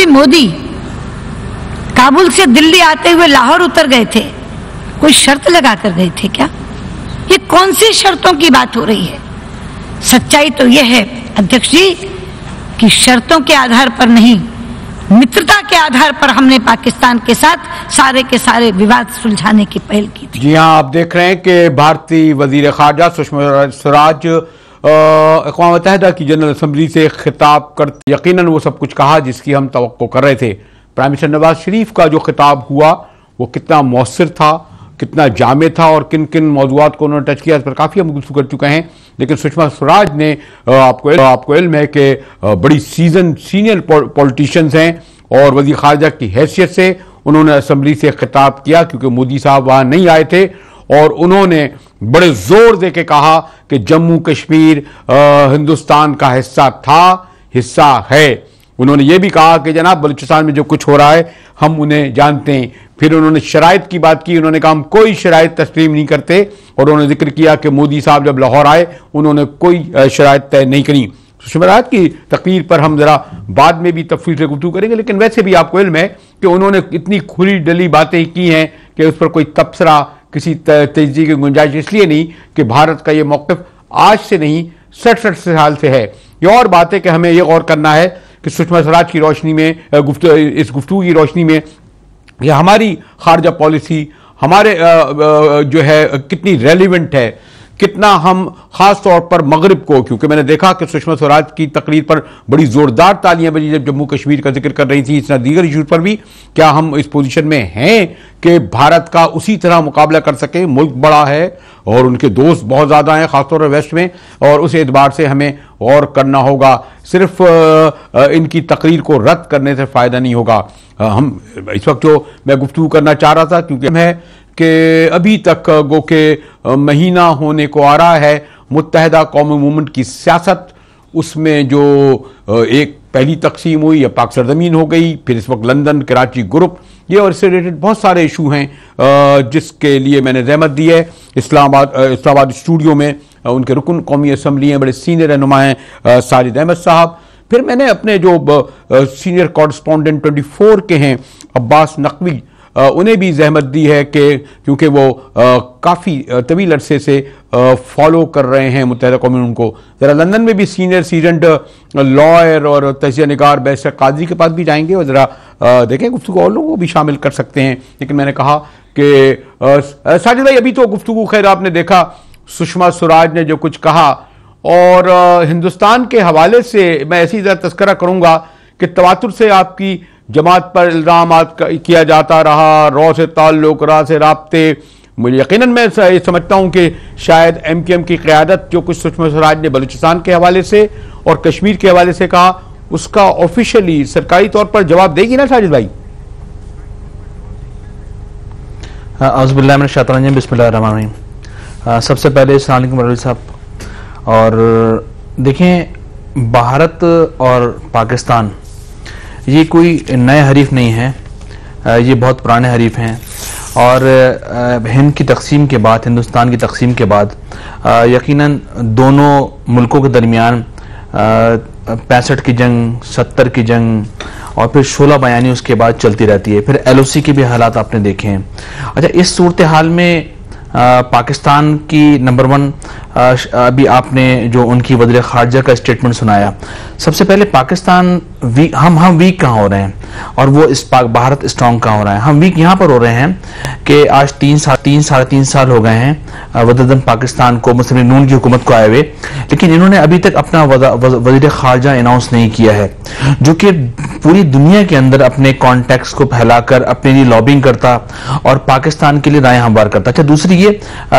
मोदी काबुल से दिल्ली आते हुए लाहौर उतर गए थे, कोई शर्त लगाकर गए थे क्या? ये कौन सी शर्तों की बात हो रही है? सच्चाई तो यह है अध्यक्ष जी कि शर्तों के आधार पर नहीं, मित्रता के आधार पर हमने पाकिस्तान के साथ सारे के सारे विवाद सुलझाने की पहल की थी। जी हाँ, आप देख रहे हैं कि भारतीय वजीर खारजा सुषमा स्वराज अक़वाम मुत्तहिदा की जनरल असम्बली से खिताब करते यकीनन वो सब कुछ कहा जिसकी हम तवक्को कर रहे थे। प्राइम मिनिस्टर नवाज शरीफ का जो खिताब हुआ वो कितना मौसर था, कितना जामे था और किन किन मौज़ूआत को उन्होंने टच किया, इस पर काफ़ी हम गुफ्तगू कर चुके हैं। लेकिन सुषमा स्वराज ने आपको इल्म है कि बड़ी सीनियर पॉलिटिशियंस हैं और वज़ीर ख़ारजा की हैसियत से उन्होंने असम्बली से खिताब किया क्योंकि मोदी साहब वहाँ नहीं आए थे और उन्होंने बड़े ज़ोर दे के कहा कि जम्मू कश्मीर हिंदुस्तान का हिस्सा था, हिस्सा है। उन्होंने ये भी कहा कि जनाब बलूचिस्तान में जो कुछ हो रहा है हम उन्हें जानते हैं। फिर उन्होंने शराइत की बात की, उन्होंने कहा हम कोई शराइत तस्लीम नहीं करते और उन्होंने जिक्र किया कि मोदी साहब जब लाहौर आए उन्होंने कोई शराइत तय नहीं करी। सुषमा स्वराज की तकरीर पर हम जरा बाद में भी तफसील से गुफ्तगू करेंगे, लेकिन वैसे भी आपको इल्म है कि उन्होंने इतनी खुली डली बातें की हैं कि उस पर कोई तबसरा किसी तेजी की गुंजाइश इसलिए नहीं कि भारत का ये मौक़िफ़ आज से नहीं 67 साल से है। ये और बात है कि हमें ये गौर करना है कि सुषमा स्वराज की रोशनी में इस गुफ्तगू की रोशनी में यह हमारी खारजा पॉलिसी हमारे जो है कितनी रेलिवेंट है, कितना हम खास तौर पर मगरिब को, क्योंकि मैंने देखा कि सुषमा स्वराज की तकरीर पर बड़ी जोरदार तालियां बजी जब जम्मू कश्मीर का जिक्र कर रही थी, इतना दीगर इशूज पर भी। क्या हम इस पोजीशन में हैं कि भारत का उसी तरह मुकाबला कर सकें? मुल्क बड़ा है और उनके दोस्त बहुत ज़्यादा हैं खासतौर पर वेस्ट में, और उस एतबार से हमें और करना होगा। सिर्फ इनकी तकरीर को रद्द करने से फ़ायदा नहीं होगा। हम इस वक्त जो मैं गुफ्तगू करना चाह रहा था क्योंकि है कि अभी तक गो के महीना होने को आ रहा है मुत्तहिदा कौमी मूवमेंट की सियासत, उसमें जो एक पहली तकसीम हुई या पाक सरजमीन हो गई, फिर इस वक्त लंदन कराची ग्रुप, ये और इससे रिलेटेड बहुत सारे इशू हैं जिसके लिए मैंने रहमत दी है। इस्लामाबाद स्टूडियो में उनके रुकन कौमी असम्बली हैं, बड़े सीनियर रहनुमा हैं साजिद अहमद साहब। फिर मैंने अपने जो सीनियर कॉरेस्पॉन्डेंट 24 के हैं अब्बास नकवी, उन्हें भी जहमत दी है कि क्योंकि वो काफ़ी तवील अरसे से फॉलो कर रहे हैं मुत्तहिदा कौमी उनको। ज़रा लंदन में भी सीनियर सीजनड लॉयर और तजिया निगार बैरिस्टर काजी के पास भी जाएंगे और ज़रा देखें गुफ्तगू और लोगों को भी शामिल कर सकते हैं। लेकिन मैंने कहा कि साजिद भाई अभी तो गुफ्तगू खैर आपने देखा सुषमा स्वराज ने जो कुछ कहा, और हिंदुस्तान के हवाले से मैं ऐसी ज़रा तस्करा करूँगा कि तवातुर से आपकी जमात पर इल्ज़ाम किया जाता रहा, रॉ से ताल्लुक़, रा से राब्ते। मुझे यकीनन मैं समझता हूँ कि शायद MKM की क़यादत जो कुछ सुषमा स्वराज ने बलूचिस्तान के हवाले से और कश्मीर के हवाले से कहा, उसका ऑफिशियली सरकारी तौर पर जवाब देगी ना साजिद भाई? औज़ुबिल्लाहि मिनश शैतानिर रजीम, बिस्मिल्लाहिर रहमानिर रहीम। सबसे पहले अस्सलाम वालेकुम रवि साहब। और देखें, भारत और पाकिस्तान ये कोई नए हरीफ नहीं है, ये बहुत पुराने हरीफ हैं। और हिंद की तकसीम के बाद, हिंदुस्तान की तकसीम के बाद यकीनन दोनों मुल्कों के दरमियान 65 की जंग, 70 की जंग और फिर 16 बयानी उसके बाद चलती रहती है। फिर LOC के भी हालात आपने देखे हैं। अच्छा, इस सूरत हाल में पाकिस्तान की नंबर 1, अभी आपने जो उनकी वज़ीर ख़ारजा का स्टेटमेंट सुनाया, सबसे पहले पाकिस्तान वीक, हम वीक कहाँ हो रहे हैं और वो भारत स्ट्रॉन्ग कहाँ हो रहा है? हम वीक यहाँ पर हो रहे हैं कि आज 3 3.5 साल हो गए हैं वददन पाकिस्तान को, मुस्लिम नून की हुकूमत को आए हुए, लेकिन इन्होंने अभी तक अपना वज़ीर ख़ारजा अनाउंस नहीं किया है, जो कि पूरी दुनिया के अंदर अपने कॉन्टैक्ट्स को फैलाकर अपने लिए लॉबिंग करता और पाकिस्तान के लिए राय हमवार करता। अच्छा,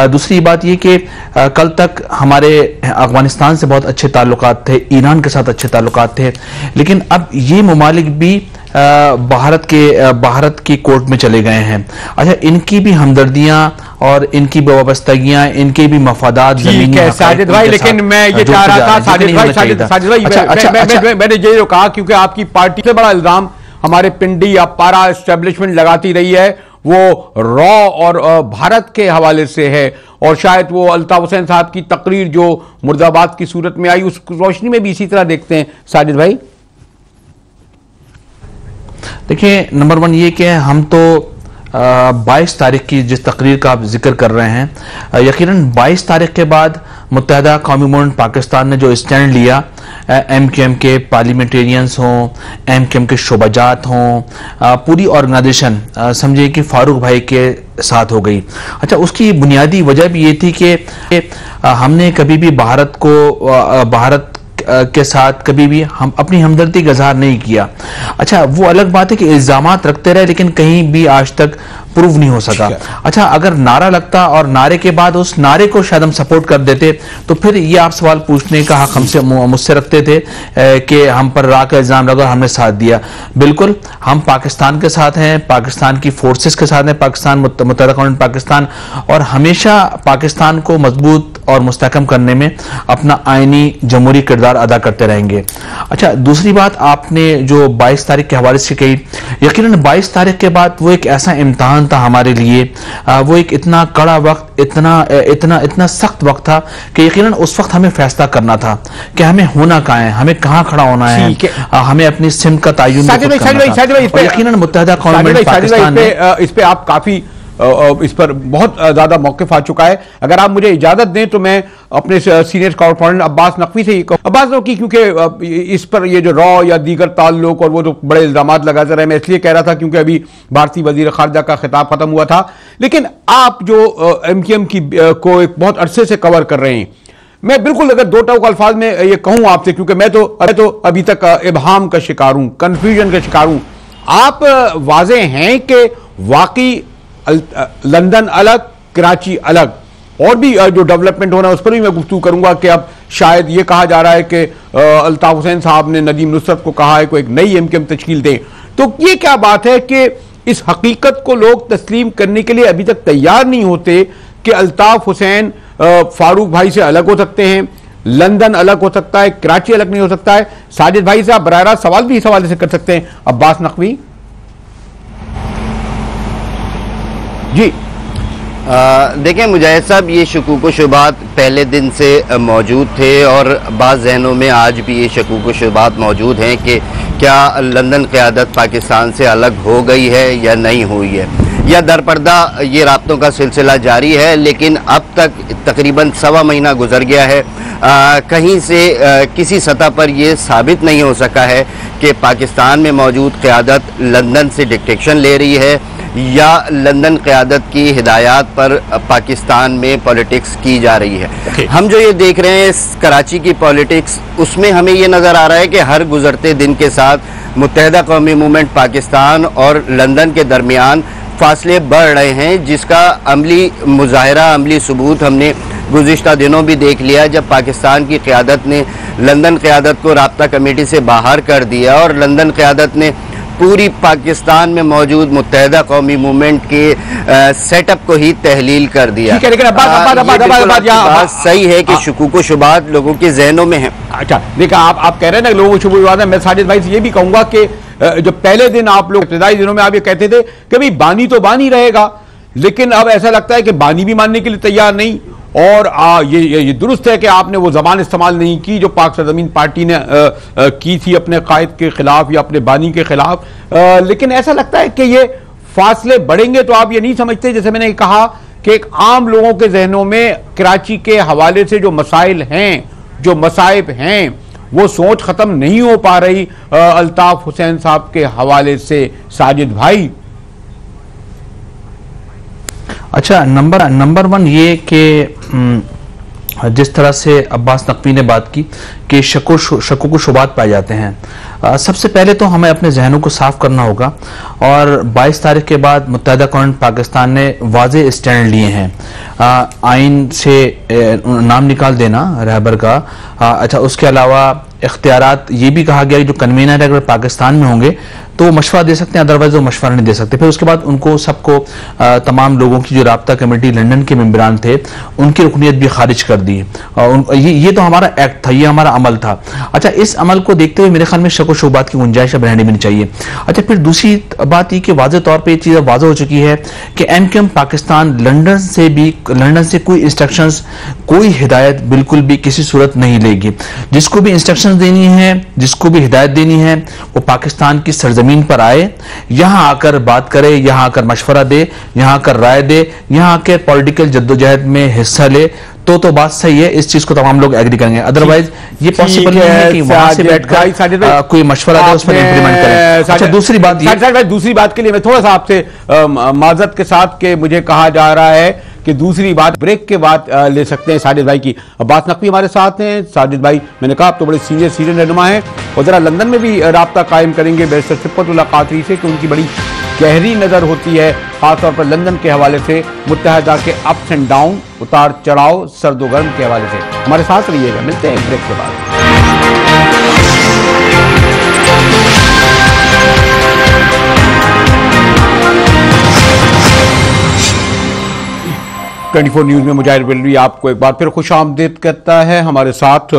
दूसरी बात ये कि कल तक हमारे अफगानिस्तान से बहुत अच्छे ताल्लुकात थे, ईरान के साथ अच्छे ताल्लुकात थे, लेकिन अब ये ममालिक भी भारत की कोर्ट में चले गए हैं। अच्छा, इनकी भी हमदर्दियां और इनकी वाबस्तगियां, इनके भी मफादात ज़मीनी है साजिद भाई। लेकिन मैं ये चाह रहा था साजिद भाई, मैंने ये कहा क्योंकि आपकी पार्टी से बड़ा इल्जाम हमारे पिंडी या पारा एस्टेब्लिशमेंट लगाती रही है, वो रॉ और भारत के हवाले से है, और शायद वो अल्ताफ हुसैन साहब की तकरीर जो मुर्दाबाद की सूरत में आई उस रोशनी में भी इसी तरह देखते हैं साजिद भाई। देखिए, नंबर वन ये कि हम तो 22 तारीख की जिस तकरीर का आप जिक्र कर रहे हैं, यकीनन 22 तारीख के बाद मुत्तहदा कौमी मूवमेंट पाकिस्तान ने जो स्टैंड लिया, MQM के पार्लियामेंटेरियंस हों, MQM के शोबाजात हों, पूरी ऑर्गेनाइजेशन समझिए कि फारूक भाई के साथ हो गई। अच्छा, उसकी बुनियादी वजह भी ये थी कि हमने कभी भी भारत के साथ कभी भी हम अपनी हमदर्दी का इजहार नहीं किया। अच्छा, वो अलग बात है कि इल्जामात रखते रहे, लेकिन कहीं भी आज तक प्रूव नहीं हो सका। अच्छा, अगर नारा लगता और नारे के बाद उस नारे को शायद हम सपोर्ट कर देते, तो फिर ये आप सवाल पूछने का हक मुझसे रखते थे कि हम पर राह का इल्जाम लगा और हमने साथ दिया। बिल्कुल, हम पाकिस्तान के साथ हैं, पाकिस्तान की फोर्सेस के साथ हैं, पाकिस्तान मुत्तहदा कौम पाकिस्तान, और हमेशा पाकिस्तान को मजबूत और मुस्तहकम करने में अपना आईनी जमहूरी किरदार अदा करते रहेंगे। अच्छा, दूसरी बात आपने जो 22 तारीख के हवाले से कही, यकीनन 22 तारीख के बाद वो एक ऐसा इम्तिहान था हमारे लिए, वो एक इतना कड़ा वक्त, इतना सख्त वक्त था कि यकीनन उस वक्त हमें फैसला करना था कि हमें होना कहाँ है, हमें कहाँ खड़ा होना है, हमें अपनी सिमत का तयन करना। यकीनन मुत्तहदा कौम पाकिस्तान ने इस पे आप काफी इस पर बहुत ज्यादा मौक़िफ़ आ चुका है। अगर आप मुझे इजाजत दें तो मैं अपने सीनियर कॉरेस्पॉन्डेंट अब्बास नकवी से ही कहूं, अब्बास नकवी, क्योंकि इस पर ये जो रॉ या दीगर ताल्लुक और वो जो बड़े इल्जामात लगाते रहे, मैं इसलिए कह रहा था क्योंकि अभी भारतीय वजीर खारजा का खिताब खत्म हुआ था, लेकिन आप जो MQM की को एक बहुत अरसे से कवर कर रहे हैं, मैं बिल्कुल अगर दो टोक अल्फाज में ये कहूं आपसे, क्योंकि मैं तो अभी तक इबहाम का शिकार हूं, कन्फ्यूजन का शिकार हूं, आप वाज़े हैं कि वाकई लंदन अलग, कराची अलग, और भी जो डेवलपमेंट होना है उस पर भी मैं गुफ्तगू करूंगा कि अब शायद ये कहा जा रहा है कि अल्ताफ हुसैन साहब ने नदीम नुसरत को कहा है कोई एक नई MQM तश्कील दें, तो ये क्या बात है कि इस हकीकत को लोग तस्लीम करने के लिए अभी तक तैयार नहीं होते कि अल्ताफ हुसैन फारूक भाई से अलग हो सकते हैं, लंदन अलग हो सकता है, कराची अलग नहीं हो सकता है। साजिद भाई से आप बराह रास्त सवाल भी इस हवाले से कर सकते हैं। अब्बास नकवी जी। देखें मुजाहिद साहब, ये शकूक व शुबात पहले दिन से मौजूद थे और बाज़ जहनों में आज भी ये शकूक व शुबात मौजूद हैं कि क्या लंदन क़यादत पाकिस्तान से अलग हो गई है या नहीं हुई है, या दरपर्दा ये राब्तों का सिलसिला जारी है। लेकिन अब तक तकरीबन 1.25 महीना गुजर गया है, कहीं से किसी सतह पर यह साबित नहीं हो सका है कि पाकिस्तान में मौजूद क़यादत लंदन से डिक्टेशन ले रही है या लंदन क़यादत की हिदायत पर पाकिस्तान में पॉलिटिक्स की जा रही है। हम जो ये देख रहे हैं कराची की पॉलिटिक्स, उसमें हमें ये नज़र आ रहा है कि हर गुजरते दिन के साथ मुत्तहदा कौमी मूवमेंट पाकिस्तान और लंदन के दरमियान फासले बढ़ रहे हैं, जिसका अमली मुजाहरा, अमली सबूत हमने गुज़िश्ता दिनों भी देख लिया, जब पाकिस्तान की क़यादत ने लंदन क़यादत को राब्ता कमेटी से बाहर कर दिया और लंदन क़यादत ने पूरी पाकिस्तान में मौजूद मुत्तहदा कौमी मूवमेंट के सेटअप को ही तहलील कर दिया। बात सही है कि शकूक व शुबात लोगों के जहनों में है। अच्छा, देखा आप कह रहे हैं ना लोगों को शुबुहात है। मैं साजिद भाई से ये भी कहूंगा कि जो पहले दिन आप लोग इब्तिदाई दिनों में आप ये कहते थे कि भाई बानी तो बानी रहेगा, लेकिन अब ऐसा लगता है कि बानी भी मानने के लिए तैयार नहीं। और ये दुरुस्त है कि आपने वो जबान इस्तेमाल नहीं की जो पाक सरजमीन पार्टी ने की थी अपने कायद के खिलाफ या अपने बानी के खिलाफ, लेकिन ऐसा लगता है कि ये फासले बढ़ेंगे तो आप ये नहीं समझते, जैसे मैंने कहा कि एक आम लोगों के जहनों में कराची के हवाले से जो मसाइल हैं, जो मसाइब हैं, वो सोच खत्म नहीं हो पा रही अल्ताफ हुसैन साहब के हवाले से। साजिद भाई, अच्छा, नंबर वन ये कि जिस तरह से अब्बास नकवी ने बात की कि शकुक शुबात पाए जाते हैं, सबसे पहले तो हमें अपने जहनों को साफ करना होगा। और 22 तारीख के बाद मुत्तहदा कौम पाकिस्तान ने वाज़े स्टैंड लिए हैं। आइन से नाम निकाल देना रहबर का, अच्छा, उसके अलावा इख्तियारात ये भी कहा गया जो कन्वीनर अगर पाकिस्तान में होंगे तो वो मशवरा दे सकते हैं, अदरवाइज वो मशवरा नहीं दे सकते। फिर उसके बाद उनको सबको तमाम लोगों की जो राब्ता कमेटी लंदन के मेंबरान थे उनकी रुकनीत भी खारिज कर दी। ये तो हमारा एक्ट था, ये हमारा अमल था। अच्छा, इस अमल को देखते हुए मेरे ख्याल में शक व शुबात की गुंजाइश अब रहनी भी नहीं चाहिए। अच्छा, फिर दूसरी बात ये कि वाज़े तौर पर ये चीज़ वाज़े हो चुकी है कि MQM पाकिस्तान लंदन से कोई इंस्ट्रक्शंस, कोई हिदायत बिल्कुल भी किसी सूरत नहीं लेगी। जिसको भी इंस्ट्रक्शंस देनी है, जिसको भी हिदायत देनी है, वो पाकिस्तान की सरजमीन जमीन पर आए, यहां आकर बात करे, यहां आकर मशवरा दे, यहां आकर राय दे, यहां आकर पॉलिटिकल जद्दोजहद में हिस्सा ले, तो बात सही है। इस चीज को तमाम लोग एग्री करेंगे। अदरवाइज ये पॉसिबल नहीं है कि वहां से बैठकर कोई मशवरा दे, उस पर इंप्लीमेंट करें। अच्छा, दूसरी बात के लिए मैं थोड़ा सा आपसे माजरत के साथ के मुझे कहा जा रहा है कि दूसरी बात ब्रेक के बाद ले सकते हैं साजिद भाई की। अब्बास नकवी हमारे साथ हैं। साजिद भाई, मैंने कहा आप तो बड़े सीनियर रहनुमा हैं और जरा लंदन में भी राब्ता कायम करेंगे बैरिस्टर सिफ़तुल्लाह क़ादरी से कि उनकी बड़ी गहरी नज़र होती है खासतौर पर लंदन के हवाले से, मुत्तहदा के अप्स एंड डाउन, उतार चढ़ाव, सर्द गर्म के हवाले से। हमारे साथ रहिएगा, मिलते हैं ब्रेक के बाद। 24 न्यूज़ में मुजाहिर बिलवी आपको एक बार फिर खुश आमदीद कहता है। हमारे साथ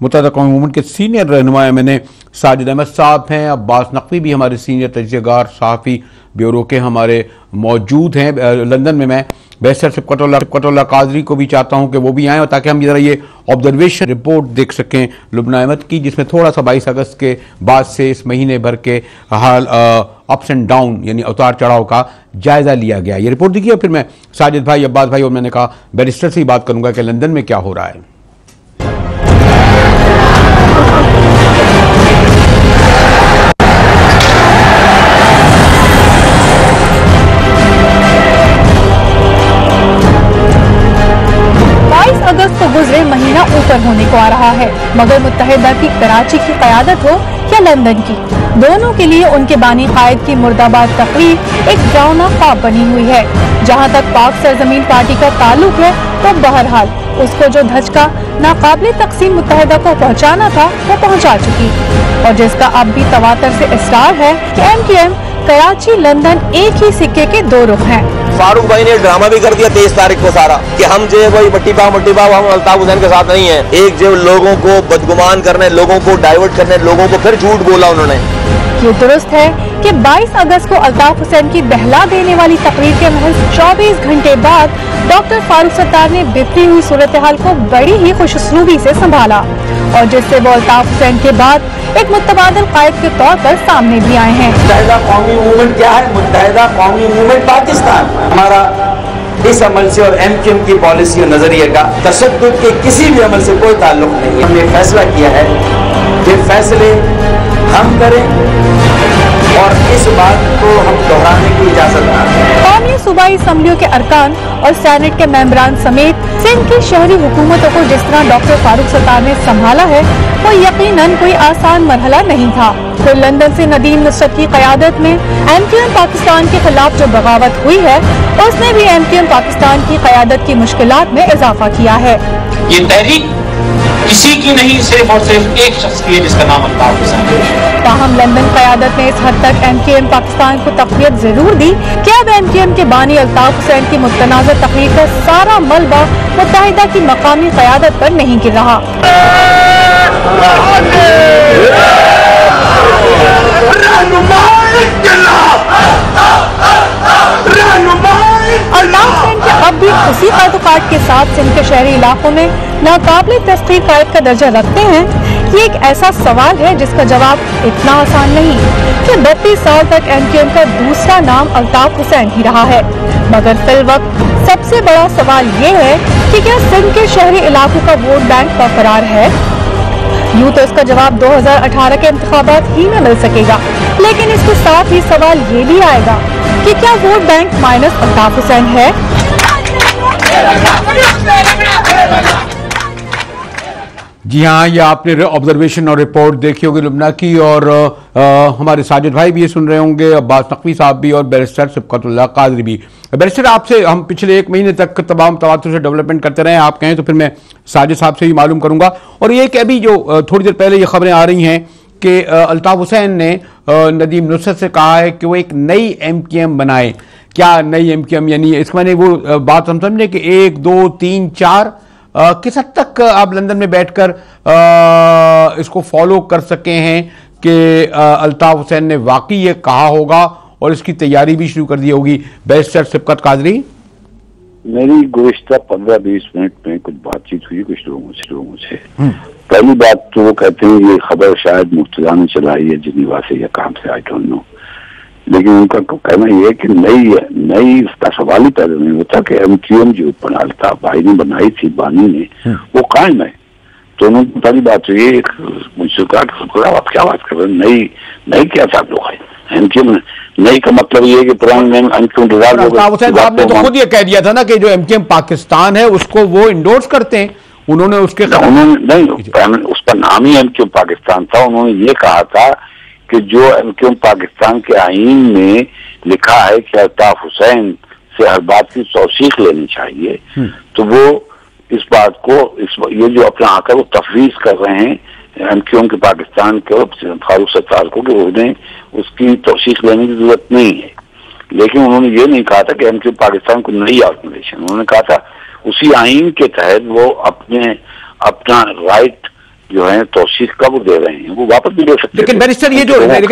मुत्तहदा कौमी मूवमेंट के सीनियर रहनुमा मैंने साजिद अहमद साहब हैं। अब्बास नकवी भी हमारे सीनियर तजज़ियागार सहाफ़ी ब्यूरो के हमारे मौजूद हैं लंदन में। मैं बैरिस्टर सिफ़तुल्लाह क़ादरी को भी चाहता हूं कि वो भी आएँ और ताकि हम जरा ये ऑब्जर्वेशन रिपोर्ट देख सकें लुब्ना अहमद की, जिसमें थोड़ा सा 22 अगस्त के बाद से इस महीने भर के हाल अप्स एंड डाउन यानी उतार चढ़ाव का जायज़ा लिया गया। ये रिपोर्ट देखिए, फिर मैं साजिद भाई, अब्बास भाई और मैंने कहा बैरिस्टर से ही बात करूंगा कि लंदन में क्या हो रहा है। अगस्त को गुजरे महीना ऊपर होने को आ रहा है, मगर मुत्तहिदा की कराची की क़यादत हो या लंदन की, दोनों के लिए उनके बानी कायद की मुर्दाबाद तकरीर एक डरावना ख्वाब बनी हुई है। जहां तक पाक सरजमीन पार्टी का ताल्लुक है तो बहरहाल उसको जो धचका नाकाबिले तकसीम मुत्तहिदा को पहुंचाना था वो पहुंचा चुकी, और जिसका अब भी तवातर से इसरार है कि MQM कराची लंदन एक ही सिक्के के दो रुख हैं। फारूक भाई ने ड्रामा भी कर दिया 23 तारीख को सारा कि हम जो है वही मट्टी पाव हम अल्ताफ हुसैन के साथ नहीं है। एक जो लोगों को बदगुमान करने, लोगों को डाइवर्ट करने, लोगों को फिर झूठ बोला उन्होंने। ये दुरुस्त है कि 22 अगस्त को अल्ताफ हुसैन की बहला देने वाली तकरीर के महज 24 घंटे बाद डॉक्टर फारूक सत्तार ने बिखरी हुई सूरत हाल को बड़ी ही खुशउस्लूबी से संभाला, और जिससे वो अल्ताफ हुसैन के बाद एक मुतबादिल कायद के तौर पर सामने भी आए हैं। मुत्तहिदा कौमी मूवमेंट क्या है? मुत्तहिदा कौमी मूवमेंट पाकिस्तान। हमारा इस अमल से और MQM की पॉलिसी और नजरिए का तशद्दुद के किसी भी अमल से कोई ताल्लुक नहीं है। हमने फैसला किया है कि फैसले हम करें और इस बात को हम दोहराने की इजाजत ना दें। कौमी सूबाई असम्बलियों के अरकान और सेनेट के मेंबरान समेत सिंध की शहरी हुकूमतों को जिस तरह डॉक्टर फारूक सत्तार ने संभाला है वो यकीनन कोई आसान मरहला नहीं था। फिर लंदन से नदीम नुसरत की क़यादत में MQM पाकिस्तान के खिलाफ जो बगावत हुई है उसने भी MQM पाकिस्तान की क़यादत की मुश्किलात में इजाफा किया है। ये तहरीक किसी की नहीं, सिर्फ और सिर्फ एक शख्स की है जिसका नाम अल्ताफ हुसैन है। ताहम लंदन क़यादत ने इस हद तक MQM पाकिस्तान को तक़वियत जरूर दी कि अब MQM के बानी अल्ताफ हुसैन की मुतनाज़ा तकरीर का सारा मलबा मुत्तहिदा की मकामी क़यादत पर नहीं गिर रहा। अल्ताफ हुसैन के अब भी उसी काट के साथ सिंध के शहरी इलाकों में नाकाबिले तस्खीर कायद का दर्जा रखते हैं। ये एक ऐसा सवाल है जिसका जवाब इतना आसान नहीं कि 32 साल तक MQM का दूसरा नाम अल्ताफ हुसैन ही रहा है। मगर फिल वक्त सबसे बड़ा सवाल ये है कि क्या सिंध के शहरी इलाकों का वोट बैंक बरकरार है? यूँ तो इसका जवाब 2018 के इंतखाबात ही में मिल सकेगा, लेकिन इसके साथ ही सवाल ये भी आएगा कि क्या vote bank minus Altaf Hussain है? जी हाँ, ये आपने ऑब्जर्वेशन और रिपोर्ट देखी होगी लुबना की, और हमारे साजिद भाई भी ये सुन रहे होंगे, अब्बास नकवी साहब भी और बैरिस्टर सिफ़तुल्लाह क़ादरी भी। बैरिस्टर, आपसे हम पिछले 1 महीने तक तमाम तवातुर से डेवलपमेंट करते रहे हैं, आप कहें तो फिर मैं साजिद साहब से भी मालूम करूंगा। और ये कि अभी जो थोड़ी देर पहले ये खबरें आ रही हैं कि अल्ताफ हुसैन ने नदीम नुसरत से कहा है कि वो एक नई MQM बनाए। क्या नई MQM यानी इसके मैंने वो बात हम समझे कि 1, 2, 3, 4 किस हद तक आप लंदन में बैठकर इसको फॉलो कर सके हैं कि अल्ताफ हुसैन ने वाकई ये कहा होगा और इसकी तैयारी भी शुरू कर दी होगी? बैरिस्टर सिफ़त क़ादरी, मेरी गुज़िश्ता 15-20 मिनट में कुछ बातचीत हुई कुछ लोगों से। पहली बात तो वो कहते हैं ये खबर शायद मुर्तज़ा ने चलाई है जिनीवा से या कहाँ से, आई डोंट नो। लेकिन उनका कहना यह है कि नई उसका सवाल ही पैदा नहीं होता कि एमक्यूएम जो प्रणालिता भाई ने बनाई थी, बानी ने, वो कायम है। तो उन्होंने पहली बात तो ये मुझसे कहा कि आप क्या बात कर रहे हैं, नई क्या था आप लोग है एमक्यूएम नई का मतलब ये है कि पुराने एमक्यूएम डिजाइन हो गए। आपने तो खुद ये कह दिया था ना कि जो एमक्यूएम पाकिस्तान है उसको वो इंडोर्स करते हैं, उन्होंने उसके नहीं, उसका नाम ही एमक्यूएम पाकिस्तान था। उन्होंने ये कहा था कि जो एमक्यूएम पाकिस्तान के आईन में लिखा है कि अल्ताफ हुसैन से हर बात की तौसीक लेनी चाहिए, तो वो इस बात को ये जो अपना आकर वो तफवीज कर रहे हैं एमक्यूएम के पाकिस्तान के फारूक सत्तार को कि उन्हें उसकी तौसीक लेने की जरूरत नहीं है। लेकिन उन्होंने ये नहीं कहा था कि एमक्यूएम पाकिस्तान को नई ऑर्गेनाइजेशन, उन्होंने कहा था उसी आईन के तहत वो अपना राइट जो है तौसीक कब दे रहे हैं, वो वापस भी दे सकते हैं। लेकिन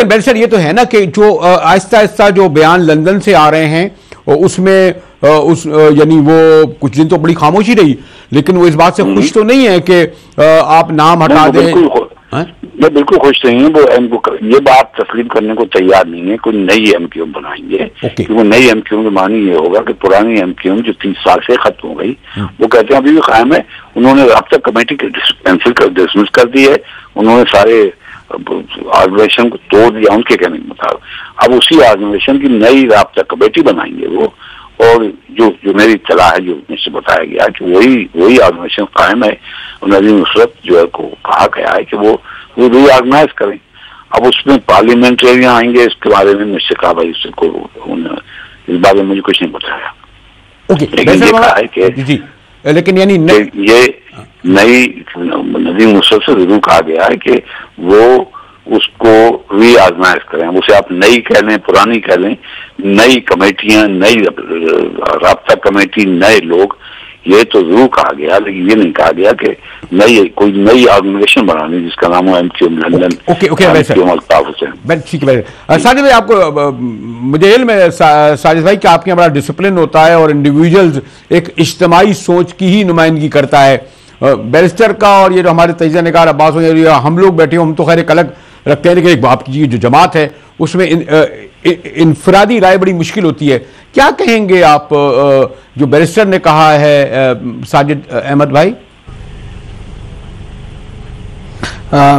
बैरिस्टर ये तो है ना कि जो आहिस्ता आहिस्ता जो बयान लंदन से आ रहे हैं उसमें यानी वो कुछ दिन तो बड़ी खामोशी रही, लेकिन वो इस बात से खुश तो नहीं है कि आप नाम हटा दें। मैं बिल्कुल खुश नहीं हूँ। वो ये बात तस्लीम करने को तैयार नहीं है कोई नई एमक्यूएम बनाएंगे, क्योंकि वो नई एमक्यूएम का मानी ये होगा कि पुरानी एमक्यूएम जो 30 साल से खत्म हो गई, वो कहते हैं अभी भी कायम है। उन्होंने अब तक कमेटी डिसमिस कर दी है, उन्होंने सारे ऑर्गेनाइजेशन को तोड़ दिया उनके कहने के मुताबिक। अब उसी ऑर्गेनाइजेशन की नई राब्ता कमेटी बनाएंगे वो, और जो मेरी इत्तला है, जो मुझसे बताया गया कि वही ऑर्गेनाइजेशन कायम है। नजीम नुसरत जो है को कहा गया है कि वो रीऑर्गेनाइज करें। अब उसमें पार्लियामेंटेरियन आएंगे, इसके बारे में मुझसे कहा भाई इस बारे में मुझे कुछ नहीं बताया। लेकिन ये कहा है कि लेकिन यानी ये नई नजीम नुसरत से जरूर कहा गया है कि वो उसको रीऑर्गेनाइज करें। उसे आप नई कह लें, पुरानी कह लें, नई कमेटियां, नई राब्ता कमेटी, नए लोग, ये तो जरूर कहा गया, लेकिन ये नहीं कहा गया कि कोई नई ऑर्गेनाइजेशन बनानी जिसका नाम हो एमक्यूएम लंदन। अल्ताफ हुसैन। ठीक है साजिद भाई, आपको मुझे इल्म है साजिद भाई कि आपके यहाँ बड़ा डिसिप्लिन होता है और इंडिविजुअल्स एक इज्तिमाई सोच की ही नुमाइंदगी करता है। बैरिस्टर का और ये जो हमारे तैज़ा निगार अब्बास हो या हम लोग बैठे हो, हम तो खैर एक अलग रखते हैं, लेकिन एक आपकी जो जमात है उसमें इनफरादी राय बड़ी मुश्किल होती है। क्या कहेंगे आप जो बैरिस्टर ने कहा है साजिद अहमद भाई?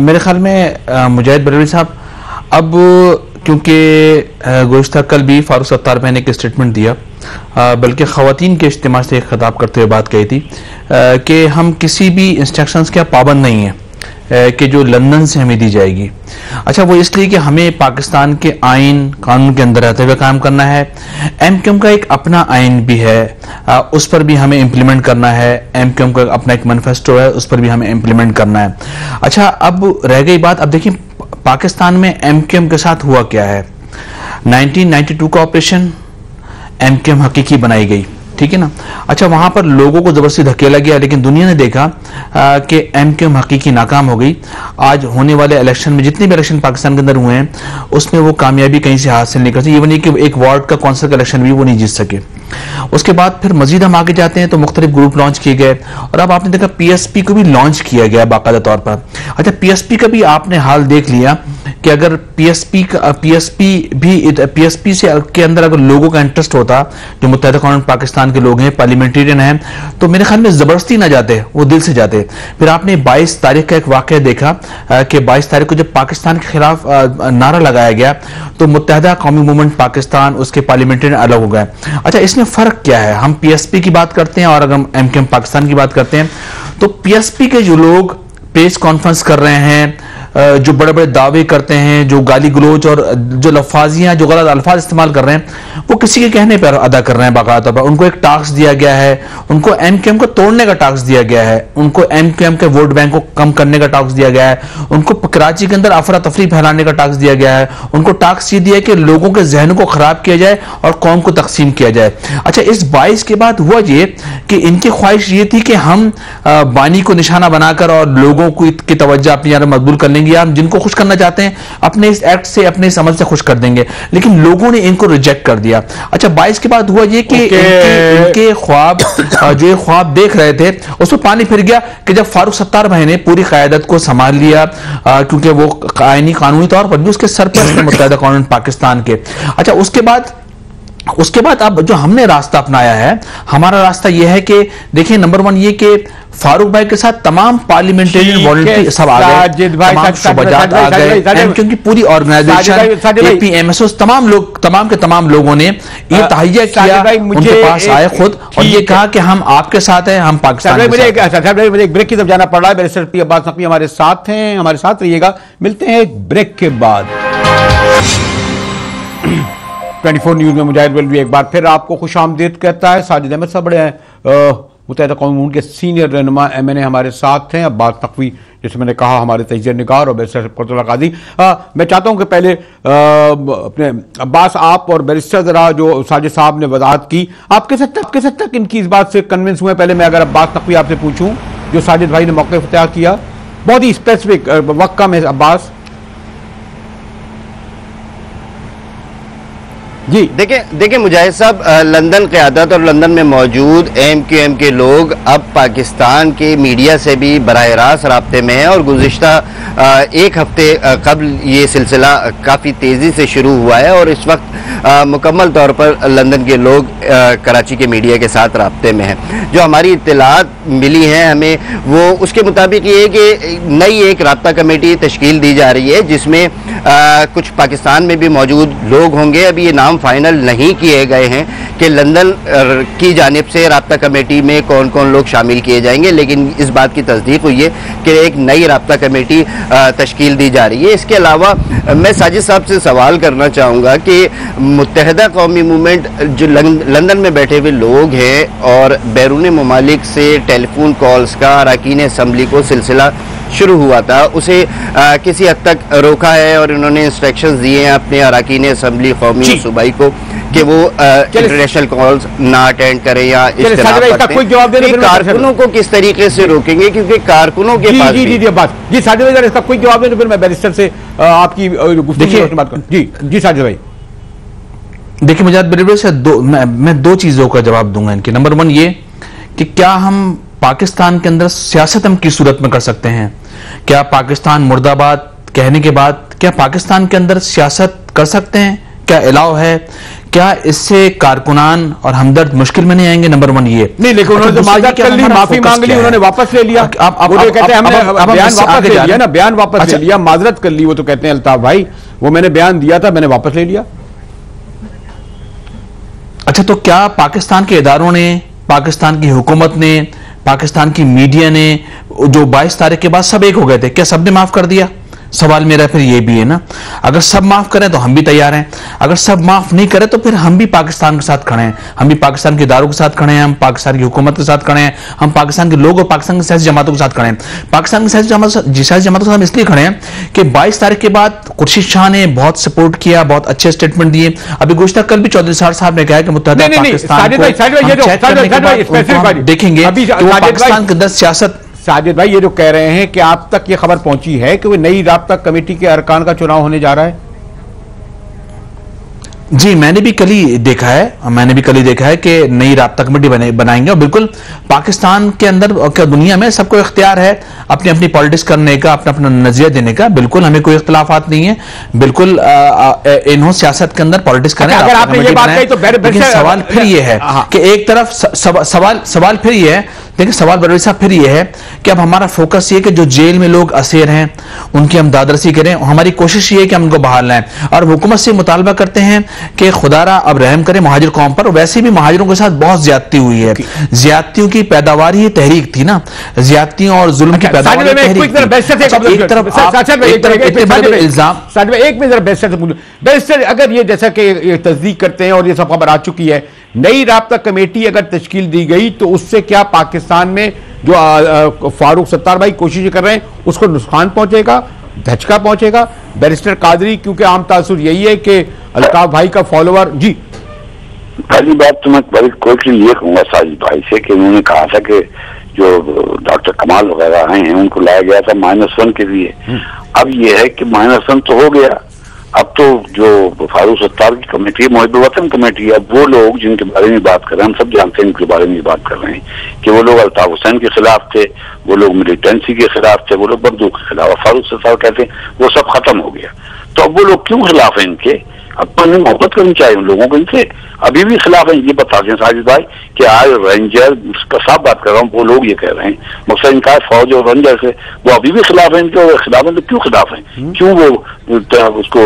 मेरे ख्याल में मुजाहिद बरेलवी साहब, अब क्योंकि गुज़िश्ता कल भी फारूक सत्तार भाई ने एक स्टेटमेंट दिया, बल्कि ख़वातीन के इज्तिमा से खिताब करते हुए बात कही थी कि हम किसी भी इंस्ट्रक्शंस के पाबंद नहीं हैं कि जो लंदन से हमें दी जाएगी। अच्छा, वो इसलिए कि हमें पाकिस्तान के आइन कानून के अंदर रहते हुए काम करना है। एमक्यूएम का एक अपना आइन भी है, उस पर भी हमें इम्प्लीमेंट करना है। एमक्यूएम का अपना एक मैनिफेस्टो है, उस पर भी हमें इम्प्लीमेंट करना है। अच्छा, अब रह गई बात, अब देखिए पाकिस्तान में एमक्यूएम के साथ हुआ क्या है। 1992 का ऑपरेशन एमक्यूएम हकीकी बनाई गई, ठीक है ना। अच्छा, वहां पर लोगों को जबरदस्ती धकेला गया, लेकिन दुनिया ने देखा कि एमक्यूएम हकीकी नाकाम हो गई। आज होने वाले इलेक्शन में, जितने भी इलेक्शन पाकिस्तान के अंदर हुए हैं, उसमें वो कामयाबी कहीं से हासिल नहीं कर सके। इवन कि एक वार्ड का कौंसिल का इलेक्शन भी वो नहीं जीत सके। उसके बाद फिर मजीद हम आगे जाते हैं तो मुख्तलिफ ग्रुप लॉन्च किए गए, और अब आपने देखा पीएसपी को भी लॉन्च किया गया बाकायदा तौर पर। अच्छा, पीएसपी का भी आपने हाल देख लिया कि अगर पीएसपी से के अंदर अगर लोगों का इंटरेस्ट होता, जो मुत्तहिदा कौम पाकिस्तान के लोग हैं, पार्लियामेंटेरियन हैं, तो मेरे ख्याल में जबरदस्ती ना जाते, वो दिल से जाते। फिर आपने 22 तारीख का एक वाकया देखा कि 22 तारीख को जब पाकिस्तान के खिलाफ नारा लगाया गया तो मुत्तहिदा कौमी मूवमेंट पाकिस्तान, उसके पार्लियामेंटेरियन अलग हो गए। अच्छा, इसमें फर्क क्या है? हम पीएसपी की बात करते हैं और अगर हम एमक्यूएम पाकिस्तान की बात करते हैं, तो पीएसपी के जो लोग प्रेस कॉन्फ्रेंस कर रहे हैं, जो बड़े बड़े दावे करते हैं, जो गाली गलोच और जो लफाजियां, जो गलत अल्फाज इस्तेमाल कर रहे हैं, वो किसी के कहने पर अदा कर रहे हैं बाकायदा तौर पर। उनको एक टास्क दिया गया है, उनको एमक्यूएम को तोड़ने का टास्क दिया गया है, उनको एमक्यूएम के वोट बैंक को कम करने का टास्क दिया गया है, उनको कराची के अंदर अफरा तफरी फैलाने का टास्क दिया गया है, उनको टास्क ये दिया है कि लोगों के जहनों को खराब किया जाए और कौम को तकसीम किया जाए। अच्छा, इस 22 के बाद हुआ ये कि इनकी ख्वाहिश ये थी कि हम बानी को निशाना बनाकर और लोगों की तवज्जो अपनी जानब मकबूल करने देंगे, या जिनको खुश करना चाहते हैं अपने इस एक्ट से, अपने इस अमल से खुश कर देंगे, लेकिन लोगों ने इनको रिजेक्ट कर दिया। अच्छा, 22 के बाद हुआ ये कि इनके ख्वाब जो ये ख्वाब देख रहे थे उसमें पानी फिर गया कि जब फारूक सत्तार भाई ने पूरी क़यादत को संभाल लिया, क्योंकि वो आईनी कानूनी तौर पर भी उसके सरपरस्त हैं मुत्तहिदा कौम पाकिस्तान के। अच्छा, उसके बाद अब जो हमने रास्ता अपनाया है, हमारा रास्ता यह है कि देखिए, नंबर 1 ये कि फारूक भाई के साथ तमाम पार्लियामेंटेरियन वॉलंटियर सब आ गए, तमाम शुबजात आ गए, क्योंकि पूरी ऑर्गेनाइजेशन एपीएमएसओ तमाम के तमाम लोगों ने ये तहैया किया, उनके पास आए खुद और ये कहा कि हम आपके साथ हैं, हम पाकिस्तान के साथ हैं। मुझे एक ब्रेक की तरफ जाना पड़ रहा है। बैरिस्टर पी अब्बास नकवी हमारे साथ हैं, हमारे साथ रहिएगा। मिलते हैं एक ब्रेक के बाद। 24 न्यूज में मुजाहिद वल्वी एक बार फिर आपको खुशामदीद कहता है। साजिद अहमद साहब बड़े हैं मुत्तहिदा कौम मूवमेंट के सीनियर रहनुमा एमएनए हमारे साथ हैं। अब्बास नकवी, जैसे मैंने कहा, हमारे तजिया निगार और बैरिस्टर फरतुल्लाह कादी। मैं चाहता हूं कि पहले अपने अब्बास, आप और बैरिस्टर जरा जो साजिद साहब ने वजाहत की, आप किस हद तक इनकी इस बात से कन्विंस हुए? पहले मैं अगर अब्बास नकवी आपसे पूछूं, जो साजिद भाई ने मौक़िफ़ इख्तियार किया, बहुत ही स्पेसिफिक वक्त कम है अब्बास जी। देखिए मुजाहिद साहब, लंदन क़यादत और लंदन में मौजूद एमक्यूएम के लोग अब पाकिस्तान के मीडिया से भी बराह रास्त राब्ते में हैं और गुज़िश्ता एक हफ्ते कबल ये सिलसिला काफ़ी तेज़ी से शुरू हुआ है और इस वक्त मुकम्मल तौर पर लंदन के लोग कराची के मीडिया के साथ राब्ते में हैं। जो हमारी इत्तलात मिली हैं हमें, वो उसके मुताबिक ये है कि नई एक राब्ता कमेटी तश्कील दी जा रही है, जिसमें कुछ पाकिस्तान में भी मौजूद लोग होंगे। अभी ये नाम फाइनल नहीं किए गए हैं कि लंदन की जानिब से राब्ता कमेटी में कौन कौन लोग शामिल किए जाएंगे, लेकिन इस बात की तस्दीक हुई है कि एक नई राब्ता कमेटी तश्कील दी जा रही है। इसके अलावा मैं साजिद साहब से सवाल करना चाहूँगा कि मुत्तहिदा कौमी मूवमेंट जो लंदन में बैठे हुए लोग हैं और बैरून ममालिक से टेलीफोन कॉल्स का अरकान असम्बली को सिलसिला शुरू हुआ था, उसे किसी हद तक रोका है और उन्होंने इंस्ट्रक्शंस दिए हैं अपने अरकान असम्बली कौमी और सूबाई को कि वो इंटरनेशनल कॉल्स ना अटेंड करें या कारकुनों को किस तरीके से रोकेंगे, क्योंकि कारकुनों के पास जी साजिद भाई इसका कोई जवाब नहीं, फिर मैं बैरिस्टर से आपकी बात करूं। जी साजिद भाई, देखिए मुझे बिल्कुल से मैं दो चीजों का जवाब दूंगा इनकी। नंबर 1 ये कि क्या हम पाकिस्तान के अंदर सियासत हम किस सूरत में कर सकते हैं? क्या पाकिस्तान मुर्दाबाद कहने के बाद क्या पाकिस्तान के अंदर सियासत कर सकते हैं? क्या अलाउ है? क्या इससे कारकुनान और हमदर्द मुश्किल में नहीं आएंगे? नंबर 1 ये नहीं, लेकिन उन्होंने तो माजरत कर ली, माफी मांग ली, उन्होंने वापस ले लिया। वो तो कहते हैं हमने बयान वापस ले लिया ना, बयान वापस ले लिया, माजरत कर ली। वो तो कहते हैं अल्ताफ भाई, वो मैंने बयान दिया था, मैंने वापस ले लिया। अच्छा, तो क्या पाकिस्तान के इदारों ने, पाकिस्तान की हुकूमत ने, पाकिस्तान की मीडिया ने जो 22 तारीख के बाद सब एक हो गए थे, क्या सबने माफ कर दिया? सवाल मेरा फिर ये भी है ना, अगर सब माफ करें तो हम भी तैयार हैं, अगर सब माफ नहीं करें तो फिर हम भी पाकिस्तान के साथ खड़े हैं, हम भी पाकिस्तान के इदारों के साथ खड़े हैं, हम पाकिस्तान की हुकूमत के साथ खड़े हैं, हम पाकिस्तान के लोग और पाकिस्तान की सियासी जमातों के साथ खड़े हैं। पाकिस्तान की सियासी जमातों के साथ इसलिए खड़े हैं कि 22 तारीख के बाद खुर्शीद शाह ने बहुत सपोर्ट किया, बहुत अच्छे स्टेटमेंट दिए। अभी गुज़श्ता कल भी चौधरी साहब ने कहा कि मुत्तहिदा पाकिस्तान देखेंगे पाकिस्तान के अंदर सियासत। साजिद भाई, ये जो कह रहे हैं कि आप तक ये खबर पहुंची है कि वो नई राब्ता कमेटी के अरकान का चुनाव होने जा रहा है? जी, मैंने भी कल ही देखा है कि नई राब्ता कमेटी बनाएंगे और बिल्कुल पाकिस्तान के अंदर और दुनिया में सबको इख्तियार है अपनी अपनी पॉलिटिक्स करने का, अपना अपना नजरिया देने का। बिल्कुल हमें कोई इख्तिलाफात नहीं है, बिल्कुल इन्होंने सियासत के अंदर पॉलिटिक्स करें। अगर आपने ये बात कही तो सवाल फिर ये है कि एक तरफ सवाल फिर ये है, देखिए सवाल बरवली साहब फिर ये है कि अब हमारा फोकस ये कि जो जेल में लोग असीर हैं उनकी हम दादरसी करें। हमारी कोशिश ये है कि हम उनको बहाल लाएं और हुकूमत से मुतालबा करते हैं कि खुदारा अब रहम करें महाजिर कौम पर। वैसे भी महाजिरों के साथ बहुत ज्यादती हुई है, ज्यादतियों की पैदावार ही तहरीक थी ना, ज्यादतियों और जुल्म की पैदावार बैरिस्टर, अगर ये जैसा कि तस्दीक करते हैं और ये सब खबर आ चुकी है, नई राब्ता कमेटी अगर तश्कील दी गई तो उससे क्या पाकिस्तान में जो फारूक सत्तार भाई कोशिश कर रहे हैं उसको नुकसान पहुंचेगा, धचका पहुंचेगा? बैरिस्टर कादरी, क्योंकि आम तासुर यही है कि अल्ताफ भाई का फॉलोअर। जी, पहली बात तो मैं बड़ी क्विकली ये कहूंगा साजिद भाई से कि उन्होंने कहा था कि जो डॉक्टर कमाल वगैरह आए हैं उनको लाया गया था -1 के लिए। अब ये है कि माइनसन तो हो गया, अब तो जो फारूक सत्तार की कमेटी है, मुहिब वतन कमेटी है, अब वो लोग जिनके बारे में बात कर रहे हैं, हम सब जानते हैं इनके बारे में बात कर रहे हैं कि वो लोग अल्ताफ हुसैन के खिलाफ थे, वो लोग मिलिटेंसी के खिलाफ थे, वो लोग बंदूक के खिलाफ। फारूक सत्तार कहते हैं वो सब खत्म हो गया। तो अब वो लोग क्यों खिलाफ है इनके? अब तो हमें मोहब्बत करनी चाहिए उन लोगों को इनसे। अभी भी खिलाफ है, ये बता दें साजिद भाई कि आज रेंजर का साफ बात कर रहा हूँ, वो लोग ये कह रहे हैं मकसद इनका फौज और रेंजर से, वो अभी भी खिलाफ है इनके। खिलाफ है तो क्यों खिलाफ है? क्यों वो उसको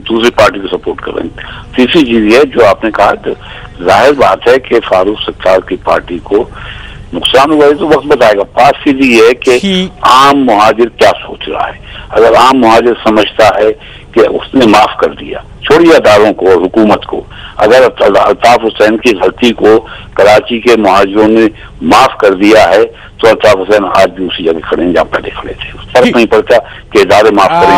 दूसरी पार्टी को सपोर्ट कर रहे हैं? तीसरी चीज ये जो आपने कहा, जाहिर बात है कि फारूक सत्तार की पार्टी को नुकसान हुआ है तो वक्त बताएगा। बात सीधी है कि आम मुहाजिर क्या सोच रहा है। अगर आम मुहाजिर समझता है कि उसने माफ कर दिया, छोड़िए अदारों को और हुकूमत को, अगर अल्ताफ हुसैन की गलती को कराची के मुहाजिरों ने माफ कर दिया है तो अल्ताफ हुसैन आज भी उसी जगह खड़े हैं जहाँ पहले खड़े थे। फर्क नहीं पड़ता कि इदारे माफ करें।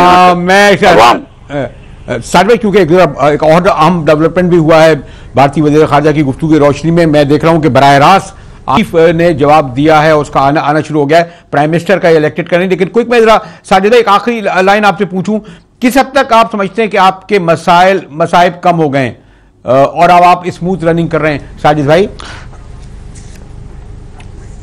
साथ क्योंकि एक और अहम डेवलपमेंट भी हुआ है भारतीय वज़ीर ख़ारजा की गुफ्तगू की रोशनी में, मैं देख रहा हूँ कि बराह रास्त आसिफ ने जवाब दिया है, उसका आना शुरू हो गया है। प्राइम मिनिस्टर का इलेक्टेड करें, लेकिन क्विक में जरा साजिदा एक आखिरी लाइन आपसे पूछूं, किस हद तक आप समझते हैं कि आपके मसाइब कम हो गए और अब आप स्मूथ रनिंग कर रहे हैं साजिद भाई?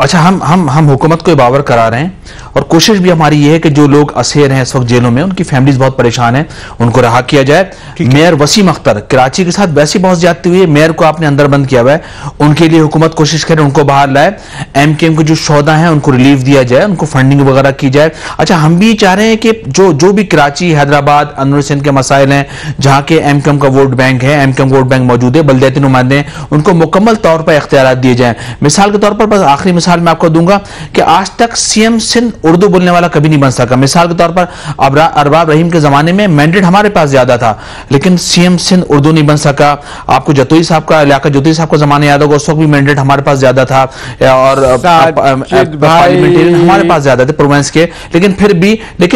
अच्छा, हम हुकूमत को बावर करा रहे हैं और कोशिश भी हमारी ये है कि जो लोग असेर हैं इस वक्त जेलों में, उनकी फैमिलीज बहुत परेशान हैं, उनको रहा किया जाए। मेयर वसीम अख्तर, कराची के साथ वैसी बहुत ज्यादती हुई है, मेयर को आपने अंदर बंद किया हुआ है, उनके लिए हुकूमत कोशिश करे उनको बाहर लाए। एमकेएम के जो शोधा हैं उनको रिलीफ दिया जाए, उनको फंडिंग वगैरह की जाए। अच्छा, हम भी चाह रहे हैं कि जो भी कराची, हैदराबाद, अनवर सिंध के मसाइल हैं, जहां के एमकेएम का वोट बैंक है, एमकेएम वोट बैंक मौजूद है, बल्दियाती नुमाइंदे, उनको मुकम्मल तौर पर इख्तियार दिए जाए। मिसाल के तौर पर बस आखिरी मिसाल मैं आपको दूंगा कि आज तक सीएम सिंध उर्दू बोलने वाला कभी नहीं बन सका। मिसाल के तौर पर अरबाब रहीम के जमाने में मैंडेट हमारे पास ज्यादा था, लेकिन सीएम सिंध उर्दू नहीं बन सका। आपको जतोई साहब का, लियाकत जतोई साहब का जमाना याद होगा, उस वक्त भी मैंडेट हमारे पास ज्यादा था और पार्लियामेंटेरियन हमारे पास ज्यादा थे प्रोविंस के, लेकिन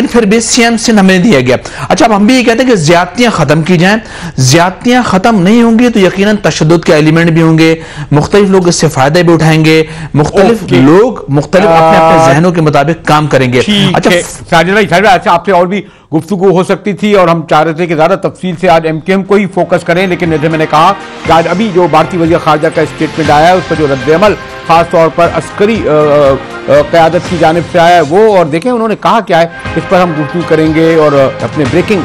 फिर भी सीएम सिंध हमें दिया गया। अच्छा, अब हम भी ये कहते हैं कि ज्यादतियां खत्म की जाएं। ज्यादतियां खत्म नहीं होंगी तो यकीनन तशद्दुद के एलिमेंट भी होंगे, मुख्तलिफ लोग इससे फायदे भी उठाएंगे, मुख्तलिफ लोग मुख्तलिफ अपने जहनों के मुताबिक काम करेंगे। अच्छा साजिद भाई, अच्छा आपसे और भी गुफ्तगू हो सकती थी और हम चाह रहे थे कि ज्यादा तफसील से आज एमकेएम को ही फोकस करें, लेकिन जैसे मैंने कहा कि आज अभी जो भारतीय वज़ीर ख़ारजा का स्टेटमेंट आया है उस पर जो रद्द-ए-अमल खास तौर पर अस्करी क़यादत की जानिब से आया है वो, और देखें उन्होंने कहा क्या है, इस पर हम गुफ्तगू करेंगे और अपने ब्रेकिंग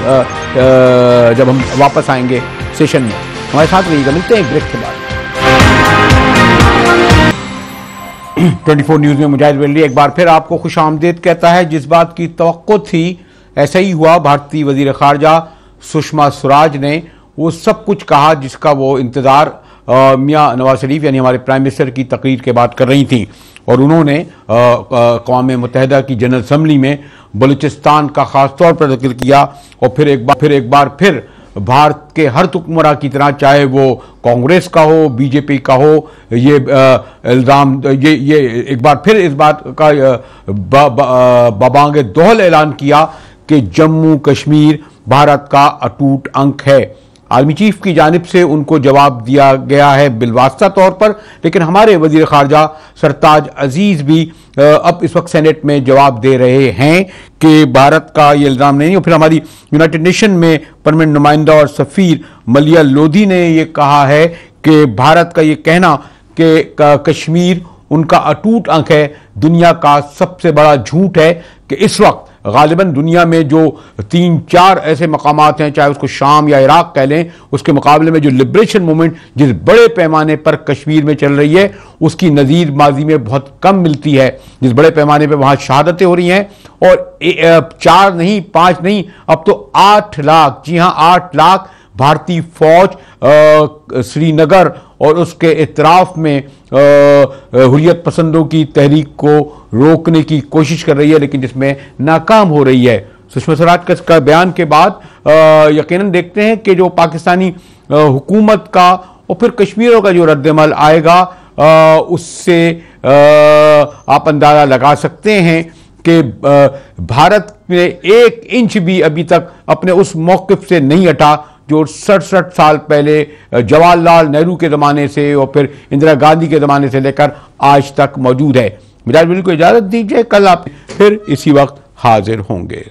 जब हम वापस आएंगे सेशन में हमारे साथ रहिएगा। मिलते हैं एक ब्रेक के बाद। 24 न्यूज़ में मुजाहिद वेल्ली एक बार फिर आपको खुशामदीद कहता है। जिस बात की तवक्को थी ऐसा ही हुआ। भारतीय वज़ीर ख़ारजा सुषमा स्वराज ने वो सब कुछ कहा जिसका वो इंतज़ार मियाँ नवाज शरीफ यानी हमारे प्राइम मिनिस्टर की तकरीर के बाद कर रही थी, और उन्होंने अक़वाम मुत्तहिदा की जनरल असम्बली में बलूचिस्तान का ख़ास तौर पर जिक्र किया और फिर एक बार भारत के हर हुक्मरां की तरह, चाहे वो कांग्रेस का हो, बीजेपी का हो, ये इल्ज़ाम ये एक बार फिर इस बात का बबांग दोहल ऐलान किया कि जम्मू कश्मीर भारत का अटूट अंग है। आर्मी चीफ की जानिब से उनको जवाब दिया गया है बिलवास्ता तौर पर, लेकिन हमारे वज़ीर ख़ारजा सरताज अजीज़ भी अब इस वक्त सेनेट में जवाब दे रहे हैं कि भारत का ये इल्ज़ाम नहीं। और फिर हमारी यूनाइटेड नेशन में परमानेंट नुमाइंदा और सफ़ीर मलिया लोधी ने ये कहा है कि भारत का ये कहना कि कश्मीर उनका अटूट अंग है दुनिया का सबसे बड़ा झूठ है कि इस वक्त गालिबन दुनिया में जो 3-4 ऐसे मकामात हैं, चाहे उसको शाम या इराक कह लें, उसके मुकाबले में जो लिबरेशन मूवमेंट जिस बड़े पैमाने पर कश्मीर में चल रही है उसकी नज़ीर माजी में बहुत कम मिलती है। जिस बड़े पैमाने पर वहाँ शहादतें हो रही हैं और 4 नहीं 5 नहीं अब तो 8 लाख, जी हाँ 8 लाख भारतीय फौज श्रीनगर और उसके इतराफ में हुर्रियत पसंदों की तहरीक को रोकने की कोशिश कर रही है, लेकिन जिसमें नाकाम हो रही है। सुषमा स्वराज का बयान के बाद यकीनन देखते हैं कि जो पाकिस्तानी हुकूमत का और फिर कश्मीर का जो रद्द-ए-अमल आएगा उससे आप अंदाजा लगा सकते हैं कि भारत में 1 इंच भी अभी तक अपने उस मौक़िफ़ से नहीं हटा जो 67 साल पहले जवाहरलाल नेहरू के ज़माने से और फिर इंदिरा गांधी के ज़माने से लेकर आज तक मौजूद है। मिजाज बिल को इजाज़त दीजिए, कल आप फिर इसी वक्त हाजिर होंगे।